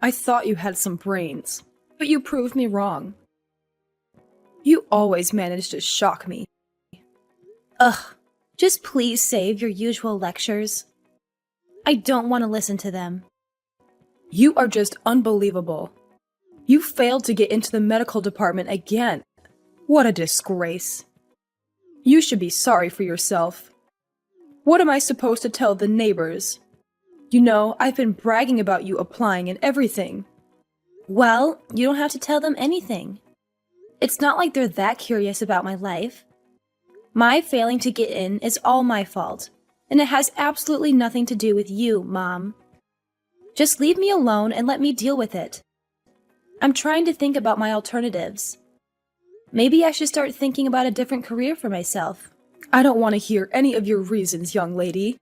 I thought you had some brains, but you proved me wrong. You always manage to shock me. Ugh, just please save your usual lectures. I don't want to listen to them. You are just unbelievable. You failed to get into the medical department again. What a disgrace. You should be sorry for yourself. What am I supposed to tell the neighbors? I've been bragging about you applying and everything. Well, you don't have to tell them anything. It's not like they're that curious about my life. My failing to get in is all my fault, and it has absolutely nothing to do with you, Mom. Just leave me alone and let me deal with it. I'm trying to think about my alternatives. Maybe I should start thinking about a different career for myself. I don't want to hear any of your reasons, young lady.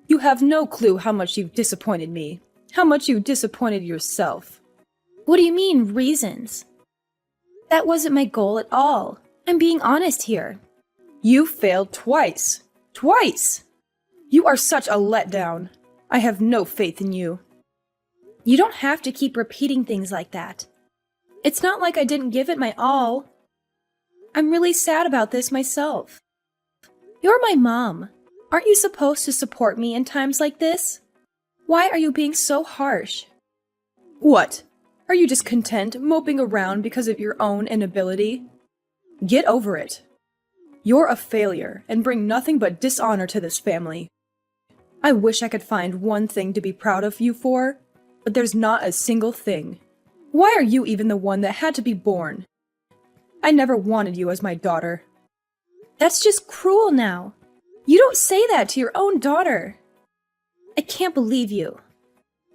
You have no clue how much you've disappointed me, how much you disappointed yourself. What do you mean, reasons? That wasn't my goal at all. I'm being honest here. You failed twice. Twice! You are such a letdown. I have no faith in you. You don't have to keep repeating things like that. It's not like I didn't give it my all. I'm really sad about this myself. You're my mom. Aren't you supposed to support me in times like this? Why are you being so harsh? What? Are you just content moping around because of your own inability? Get over it. You're a failure and bring nothing but dishonor to this family. I wish I could find one thing to be proud of you for, but there's not a single thing. Why are you even the one that had to be born? I never wanted you as my daughter. That's just cruel now. You don't say that to your own daughter. I can't believe you.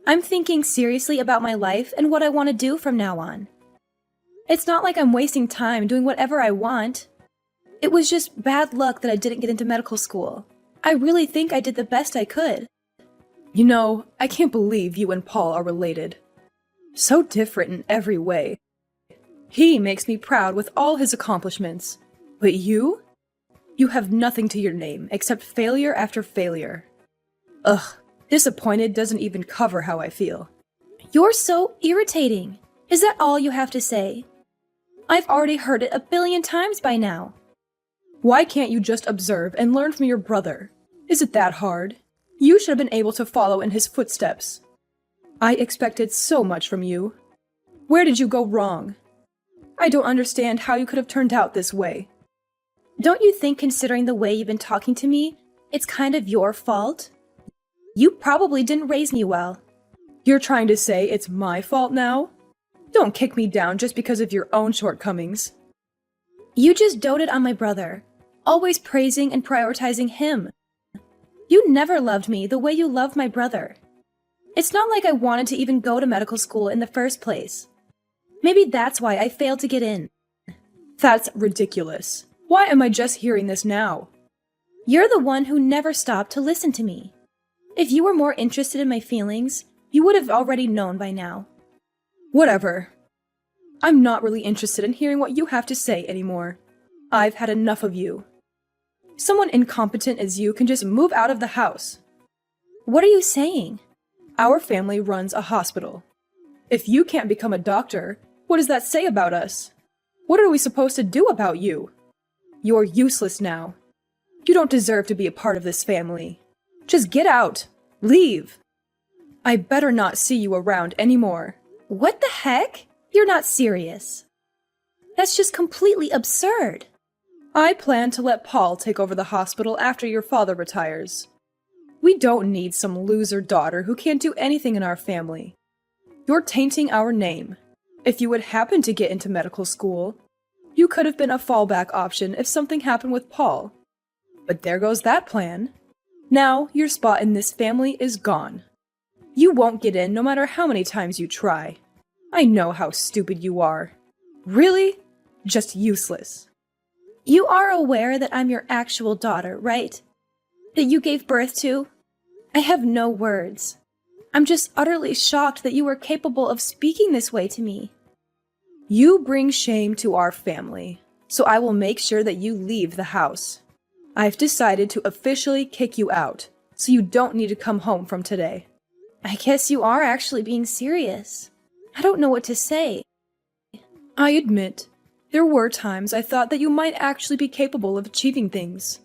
I'm thinking seriously about my life and what I want to do from now on. It's not like I'm wasting time doing whatever I want. It was just bad luck that I didn't get into medical school. I really think I did the best I could. I can't believe you and Paul are related. So different in every way. He makes me proud with all his accomplishments. But you? You have nothing to your name except failure after failure. Ugh, disappointed doesn't even cover how I feel. You're so irritating. Is that all you have to say? I've already heard it 1,000,000,000 times by now. Why can't you just observe and learn from your brother? Is it that hard? You should have been able to follow in his footsteps. I expected so much from you. Where did you go wrong? I don't understand how you could have turned out this way. Don't you think, considering the way you've been talking to me, it's kind of your fault? You probably didn't raise me well. You're trying to say it's my fault now? Don't kick me down just because of your own shortcomings. You just doted on my brother, always praising and prioritizing him. You never loved me the way you loved my brother. It's not like I wanted to even go to medical school in the first place. Maybe that's why I failed to get in. That's ridiculous. Why am I just hearing this now? You're the one who never stopped to listen to me. If you were more interested in my feelings, you would have already known by now. Whatever. I'm not really interested in hearing what you have to say anymore. I've had enough of you. Someone incompetent as you can just move out of the house. What are you saying? Our family runs a hospital. If you can't become a doctor, what does that say about us? What are we supposed to do about you? You're useless now. You don't deserve to be a part of this family. Just get out. Leave. I better not see you around anymore. What the heck? You're not serious. That's just completely absurd. I plan to let Paul take over the hospital after your father retires. We don't need some loser daughter who can't do anything in our family. You're tainting our name. If you would happen to get into medical school, you could have been a fallback option if something happened with Paul. But there goes that plan. Now your spot in this family is gone. You won't get in no matter how many times you try. I know how stupid you are. Really? Just useless. You are aware that I'm your actual daughter, right? That you gave birth to? I have no words. I'm just utterly shocked that you were capable of speaking this way to me. You bring shame to our family, so I will make sure that you leave the house. I've decided to officially kick you out, so you don't need to come home from today. I guess you are actually being serious. I don't know what to say. I admit, there were times I thought that you might actually be capable of achieving things.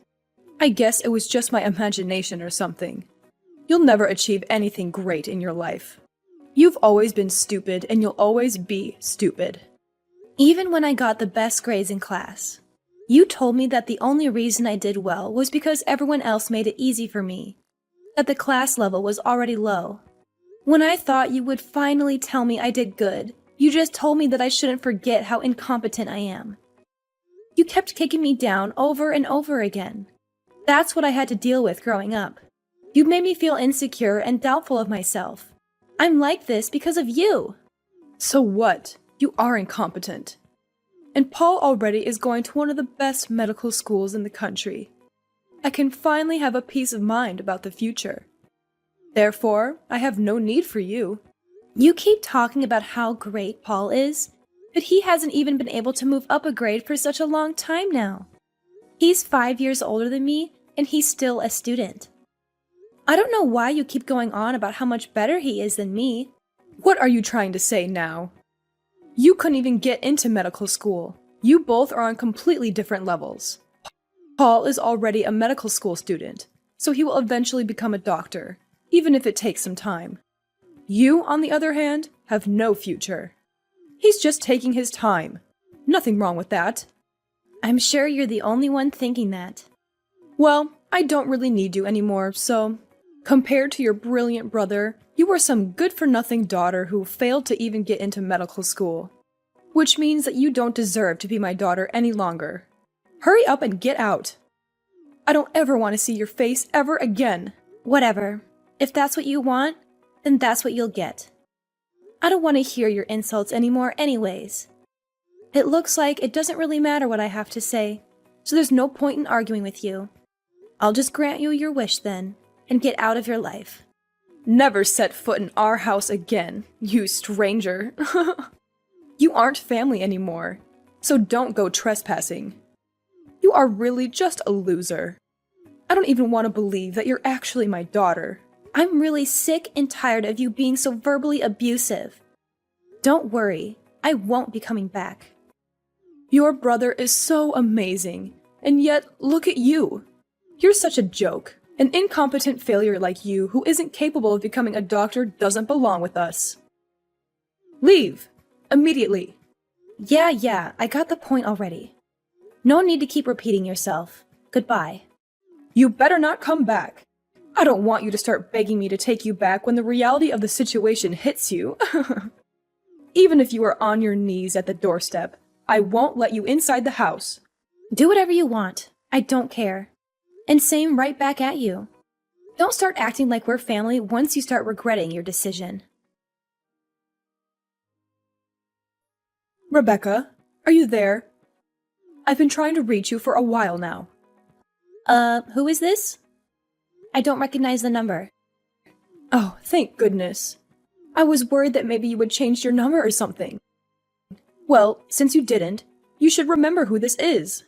I guess it was just my imagination or something. You'll never achieve anything great in your life. You've always been stupid, and you'll always be stupid. Even when I got the best grades in class, you told me that the only reason I did well was because everyone else made it easy for me, that the class level was already low. When I thought you would finally tell me I did good, you just told me that I shouldn't forget how incompetent I am. You kept kicking me down over and over again. That's what I had to deal with growing up. You made me feel insecure and doubtful of myself. I'm like this because of you. So what? You are incompetent. And Paul already is going to one of the best medical schools in the country. I can finally have a peace of mind about the future. Therefore, I have no need for you. You keep talking about how great Paul is, but he hasn't even been able to move up a grade for such a long time now. He's 5 years older than me, and he's still a student. I don't know why you keep going on about how much better he is than me. What are you trying to say now? You couldn't even get into medical school. You both are on completely different levels. Paul is already a medical school student, so he will eventually become a doctor, even if it takes some time. You, on the other hand, have no future. He's just taking his time. Nothing wrong with that. I'm sure you're the only one thinking that. Well, I don't really need you anymore, so compared to your brilliant brother, you are some good-for-nothing daughter who failed to even get into medical school. Which means that you don't deserve to be my daughter any longer. Hurry up and get out. I don't ever want to see your face ever again. Whatever. If that's what you want, then that's what you'll get. I don't want to hear your insults anymore anyways. It looks like it doesn't really matter what I have to say, so there's no point in arguing with you. I'll just grant you your wish then, and get out of your life. Never set foot in our house again, you stranger. You aren't family anymore, so don't go trespassing. You are really just a loser. I don't even want to believe that you're actually my daughter. I'm really sick and tired of you being so verbally abusive. Don't worry, I won't be coming back. Your brother is so amazing, and yet look at you. You're such a joke. An incompetent failure like you who isn't capable of becoming a doctor doesn't belong with us. Leave! Immediately! Yeah, I got the point already. No need to keep repeating yourself. Goodbye. You better not come back. I don't want you to start begging me to take you back when the reality of the situation hits you. Even if you are on your knees at the doorstep, I won't let you inside the house. Do whatever you want. I don't care. And same right back at you. Don't start acting like we're family once you start regretting your decision. Rebecca, are you there? I've been trying to reach you for a while now. Who is this? I don't recognize the number. Oh, thank goodness. I was worried that maybe you would change your number or something. Well, since you didn't, you should remember who this is.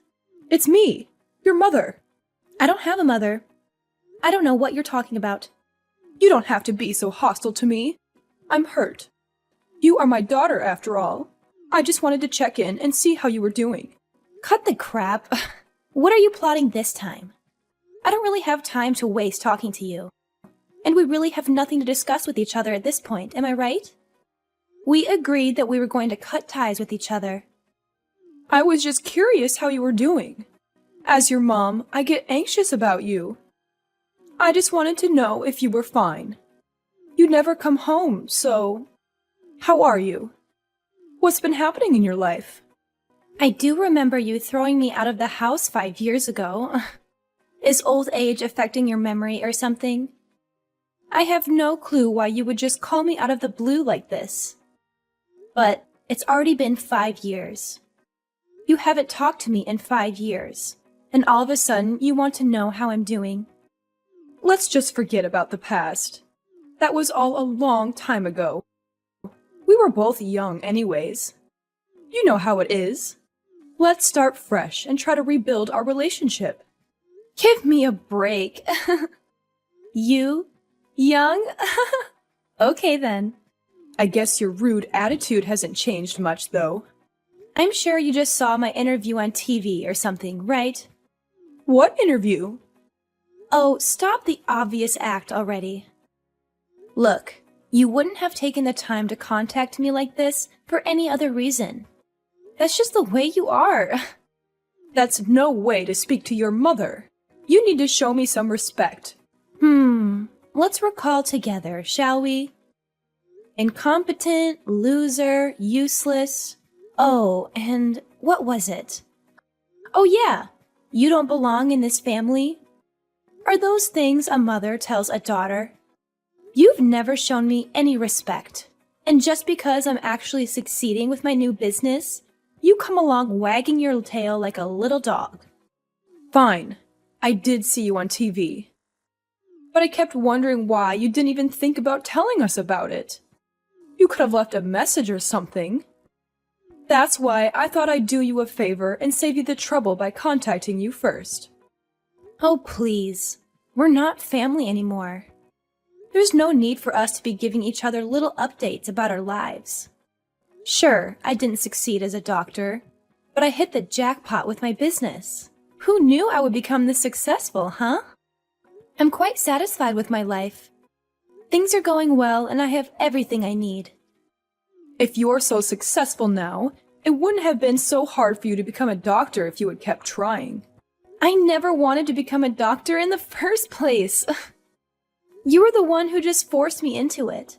It's me, your mother. I don't have a mother. I don't know what you're talking about. You don't have to be so hostile to me. I'm hurt. You are my daughter, after all. I just wanted to check in and see how you were doing. Cut the crap. What are you plotting this time? I don't really have time to waste talking to you. And we really have nothing to discuss with each other at this point, am I right? We agreed that we were going to cut ties with each other. I was just curious how you were doing. As your mom, I get anxious about you. I just wanted to know if you were fine. You never come home, so... How are you? What's been happening in your life? I do remember you throwing me out of the house 5 years ago. Is old age affecting your memory or something? I have no clue why you would just call me out of the blue like this. But it's already been 5 years. You haven't talked to me in 5 years, and all of a sudden you want to know how I'm doing. Let's just forget about the past. That was all a long time ago. We were both young anyways. You know how it is. Let's start fresh and try to rebuild our relationship. Give me a break. You? Young? Okay then. I guess your rude attitude hasn't changed much, though. I'm sure you just saw my interview on TV or something, right? What interview? Oh, stop the obvious act already. Look, you wouldn't have taken the time to contact me like this for any other reason. That's just the way you are. That's no way to speak to your mother. You need to show me some respect. Let's recall together, shall we? Incompetent, loser, useless. Oh, and what was it? Oh yeah, you don't belong in this family. Are those things a mother tells a daughter? You've never shown me any respect. And just because I'm actually succeeding with my new business, you come along wagging your tail like a little dog. Fine. I did see you on TV. But I kept wondering why you didn't even think about telling us about it. You could have left a message or something. That's why I thought I'd do you a favor and save you the trouble by contacting you first. Oh, please. We're not family anymore. There's no need for us to be giving each other little updates about our lives. Sure, I didn't succeed as a doctor, but I hit the jackpot with my business. Who knew I would become this successful, huh? I'm quite satisfied with my life. Things are going well and I have everything I need. If you're so successful now, it wouldn't have been so hard for you to become a doctor if you had kept trying. I never wanted to become a doctor in the first place. You were the one who just forced me into it.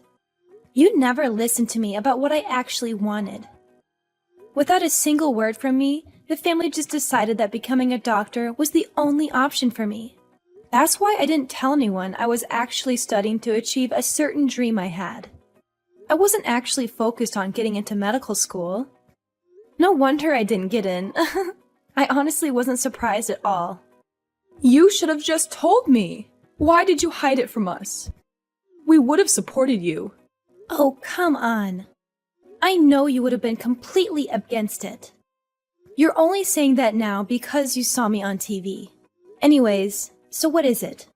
You never listened to me about what I actually wanted. Without a single word from me, the family just decided that becoming a doctor was the only option for me. That's why I didn't tell anyone I was actually studying to achieve a certain dream I had. I wasn't actually focused on getting into medical school. No wonder I didn't get in. I honestly wasn't surprised at all. You should have just told me. Why did you hide it from us? We would have supported you. Oh, come on. I know you would have been completely against it. You're only saying that now because you saw me on TV. Anyways, so what is it?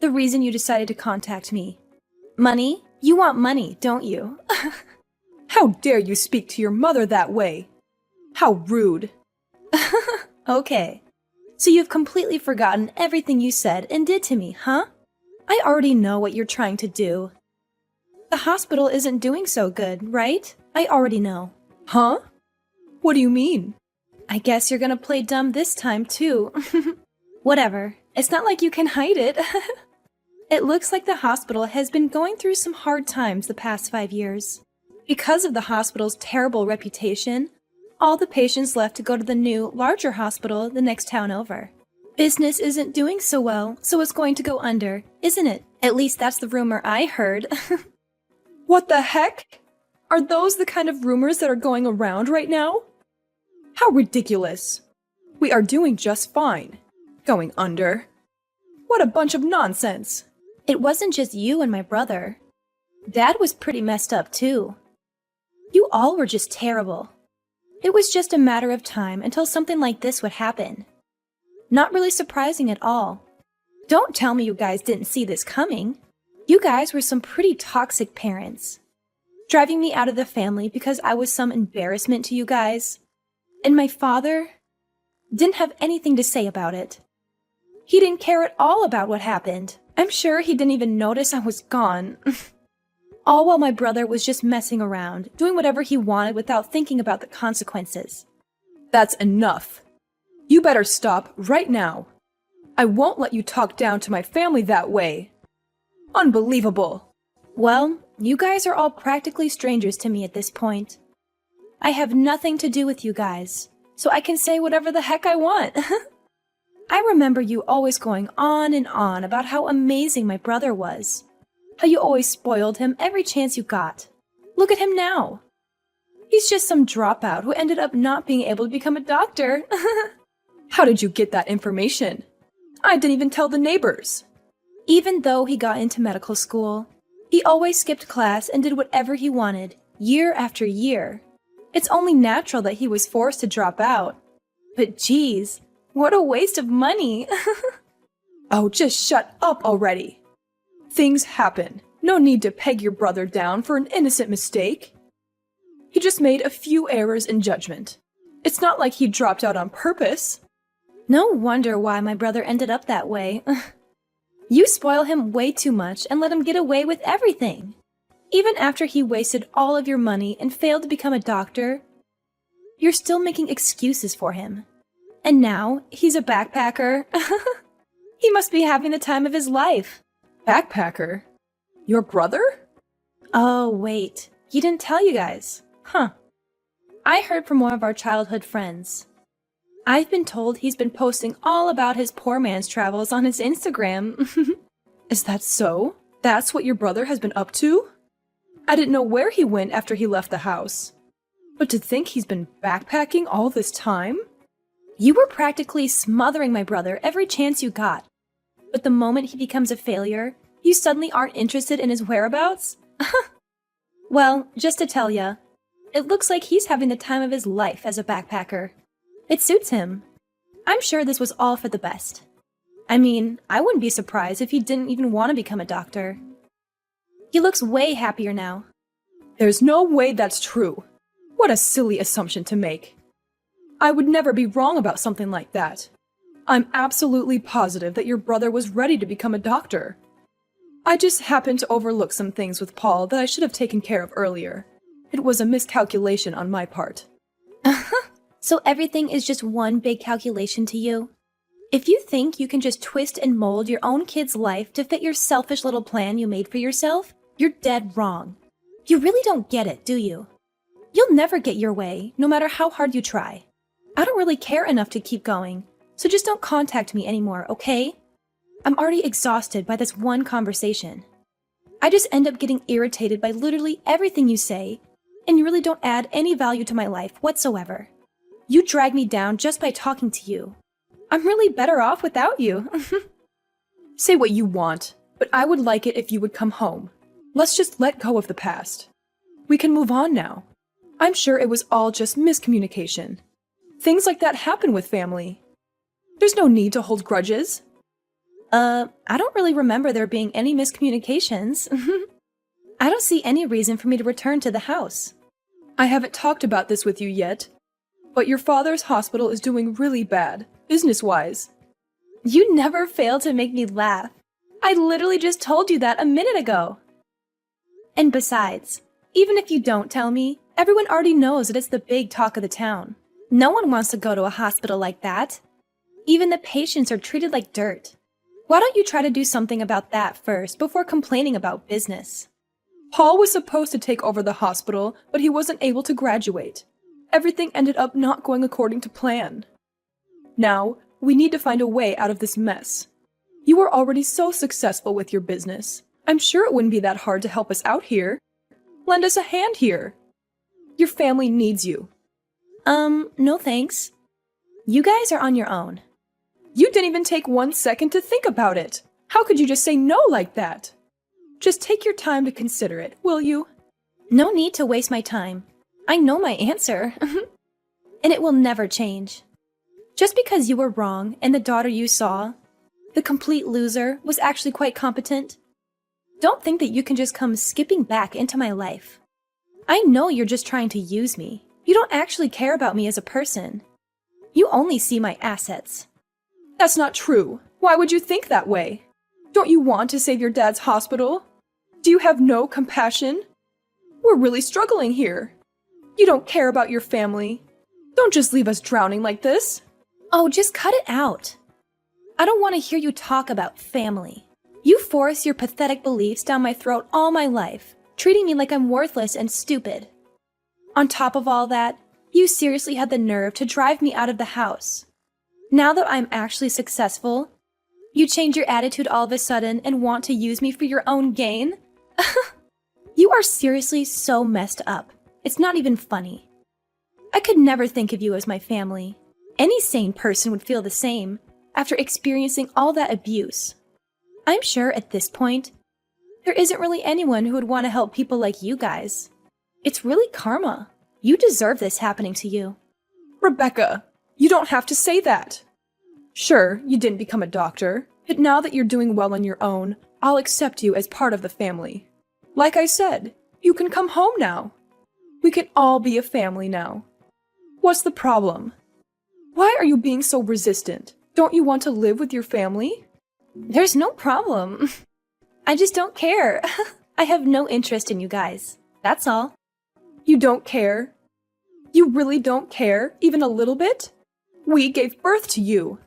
The reason you decided to contact me? Money? You want money, don't you? How dare you speak to your mother that way? How rude. Okay. So you've completely forgotten everything you said and did to me, huh? I already know what you're trying to do. The hospital isn't doing so good, right? I already know. Huh? What do you mean? I guess you're gonna play dumb this time, too. Whatever. It's not like you can hide it. It looks like the hospital has been going through some hard times the past 5 years. Because of the hospital's terrible reputation, all the patients left to go to the new, larger hospital the next town over. Business isn't doing so well, so it's going to go under, isn't it? At least that's the rumor I heard. What the heck? Are those the kind of rumors that are going around right now? How ridiculous. We are doing just fine. Going under. What a bunch of nonsense. It wasn't just you and my brother. Dad was pretty messed up too. You all were just terrible. It was just a matter of time until something like this would happen. Not really surprising at all. Don't tell me you guys didn't see this coming. You guys were some pretty toxic parents. Driving me out of the family because I was some embarrassment to you guys. And my father didn't have anything to say about it. He didn't care at all about what happened. I'm sure he didn't even notice I was gone. All while my brother was just messing around, doing whatever he wanted without thinking about the consequences. That's enough. You better stop right now. I won't let you talk down to my family that way. Unbelievable. Well, you guys are all practically strangers to me at this point. I have nothing to do with you guys, so I can say whatever the heck I want. I remember you always going on and on about how amazing my brother was. How you always spoiled him every chance you got. Look at him now. He's just some dropout who ended up not being able to become a doctor. How did you get that information? I didn't even tell the neighbors. Even though he got into medical school, he always skipped class and did whatever he wanted, year after year. It's only natural that he was forced to drop out. But geez, what a waste of money. Oh, just shut up already. Things happen. No need to peg your brother down for an innocent mistake. He just made a few errors in judgment. It's not like he dropped out on purpose. No wonder why my brother ended up that way. You spoil him way too much and let him get away with everything. Even after he wasted all of your money and failed to become a doctor, you're still making excuses for him. And now, he's a backpacker. He must be having the time of his life. Backpacker? Your brother? Oh, wait. He didn't tell you guys. Huh. I heard from one of our childhood friends. I've been told he's been posting all about his poor man's travels on his Instagram. Is that so? That's what your brother has been up to? I didn't know where he went after he left the house. But to think he's been backpacking all this time? You were practically smothering my brother every chance you got. But the moment he becomes a failure, you suddenly aren't interested in his whereabouts? Well, just to tell ya, it looks like he's having the time of his life as a backpacker. It suits him. I'm sure this was all for the best. I mean, I wouldn't be surprised if he didn't even want to become a doctor. He looks way happier now. There's no way that's true. What a silly assumption to make. I would never be wrong about something like that. I'm absolutely positive that your brother was ready to become a doctor. I just happened to overlook some things with Paul that I should have taken care of earlier. It was a miscalculation on my part. So everything is just one big calculation to you? If you think you can just twist and mold your own kid's life to fit your selfish little plan you made for yourself, you're dead wrong. You really don't get it, do you? You'll never get your way, no matter how hard you try. I don't really care enough to keep going, so just don't contact me anymore, okay? I'm already exhausted by this one conversation. I just end up getting irritated by literally everything you say, and you really don't add any value to my life whatsoever. You drag me down just by talking to you. I'm really better off without you. Say what you want, but I would like it if you would come home. Let's just let go of the past. We can move on now. I'm sure it was all just miscommunication. Things like that happen with family. There's no need to hold grudges. I don't really remember there being any miscommunications. I don't see any reason for me to return to the house. I haven't talked about this with you yet, but your father's hospital is doing really bad, business-wise. You never fail to make me laugh. I literally just told you that a minute ago. And besides, even if you don't tell me, everyone already knows that it's the big talk of the town. No one wants to go to a hospital like that. Even the patients are treated like dirt. Why don't you try to do something about that first before complaining about business? Paul was supposed to take over the hospital, but he wasn't able to graduate. Everything ended up not going according to plan. Now, we need to find a way out of this mess. You are already so successful with your business. I'm sure it wouldn't be that hard to help us out here. Lend us a hand here. Your family needs you. No thanks. You guys are on your own. You didn't even take 1 second to think about it. How could you just say no like that? Just take your time to consider it, will you? No need to waste my time. I know my answer. And it will never change. Just because you were wrong and the daughter you saw, the complete loser, was actually quite competent, don't think that you can just come skipping back into my life. I know you're just trying to use me. You don't actually care about me as a person. You only see my assets. That's not true. Why would you think that way? Don't you want to save your dad's hospital? Do you have no compassion? We're really struggling here. You don't care about your family. Don't just leave us drowning like this. Oh, just cut it out. I don't want to hear you talk about family. You force your pathetic beliefs down my throat all my life, treating me like I'm worthless and stupid. On top of all that, you seriously had the nerve to drive me out of the house. Now that I'm actually successful, you change your attitude all of a sudden and want to use me for your own gain? You are seriously so messed up. It's not even funny. I could never think of you as my family. Any sane person would feel the same after experiencing all that abuse. I'm sure at this point, there isn't really anyone who would want to help people like you guys. It's really karma. You deserve this happening to you. Rebecca, you don't have to say that. Sure, you didn't become a doctor, but now that you're doing well on your own, I'll accept you as part of the family. Like I said, you can come home now. We can all be a family now. What's the problem? Why are you being so resistant? Don't you want to live with your family? There's no problem. I just don't care. I have no interest in you guys. That's all. You don't care? You really don't care, even a little bit? We gave birth to you.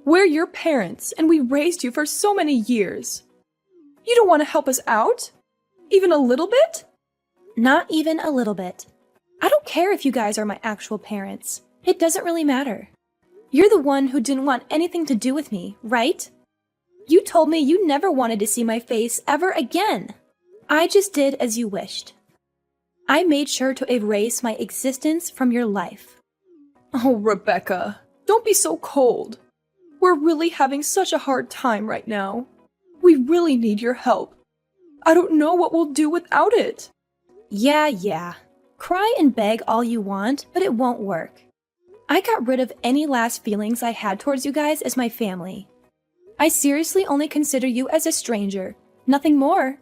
We're your parents, and we raised you for so many years. You don't want to help us out? Even a little bit? Not even a little bit. I don't care if you guys are my actual parents. It doesn't really matter. You're the one who didn't want anything to do with me, right? You told me you never wanted to see my face ever again. I just did as you wished. I made sure to erase my existence from your life. Oh, Rebecca, don't be so cold. We're really having such a hard time right now. We really need your help. I don't know what we'll do without it. Yeah. Cry and beg all you want, but it won't work. I got rid of any last feelings I had towards you guys as my family. I seriously only consider you as a stranger, nothing more.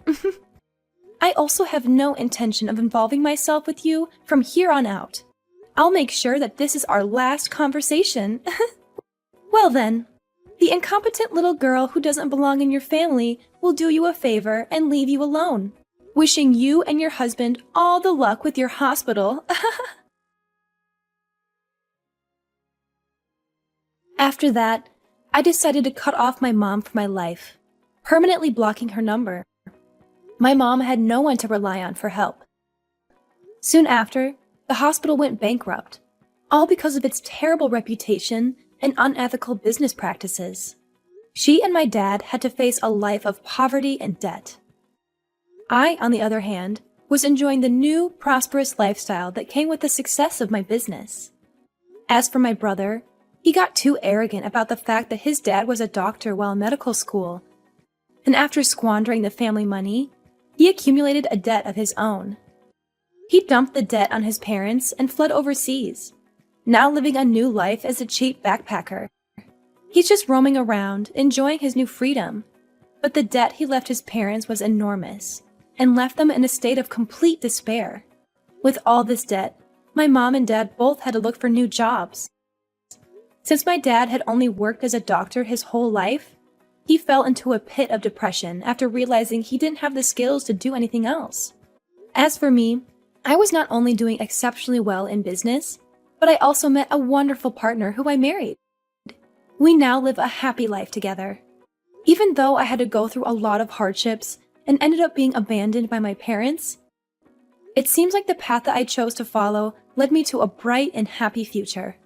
I also have no intention of involving myself with you from here on out. I'll make sure that this is our last conversation. Well then, the incompetent little girl who doesn't belong in your family will do you a favor and leave you alone, wishing you and your husband all the luck with your hospital. After that, I decided to cut off my mom from my life, permanently blocking her number. My mom had no one to rely on for help. Soon after, the hospital went bankrupt, all because of its terrible reputation and unethical business practices. She and my dad had to face a life of poverty and debt. I, on the other hand, was enjoying the new, prosperous lifestyle that came with the success of my business. As for my brother, he got too arrogant about the fact that his dad was a doctor while in medical school, and after squandering the family money, he accumulated a debt of his own. He dumped the debt on his parents and fled overseas, now living a new life as a cheap backpacker. He's just roaming around, enjoying his new freedom, but the debt he left his parents was enormous, and left them in a state of complete despair. With all this debt, my mom and dad both had to look for new jobs. Since my dad had only worked as a doctor his whole life, he fell into a pit of depression after realizing he didn't have the skills to do anything else. As for me, I was not only doing exceptionally well in business, but I also met a wonderful partner who I married. We now live a happy life together. Even though I had to go through a lot of hardships and ended up being abandoned by my parents, it seems like the path that I chose to follow led me to a bright and happy future.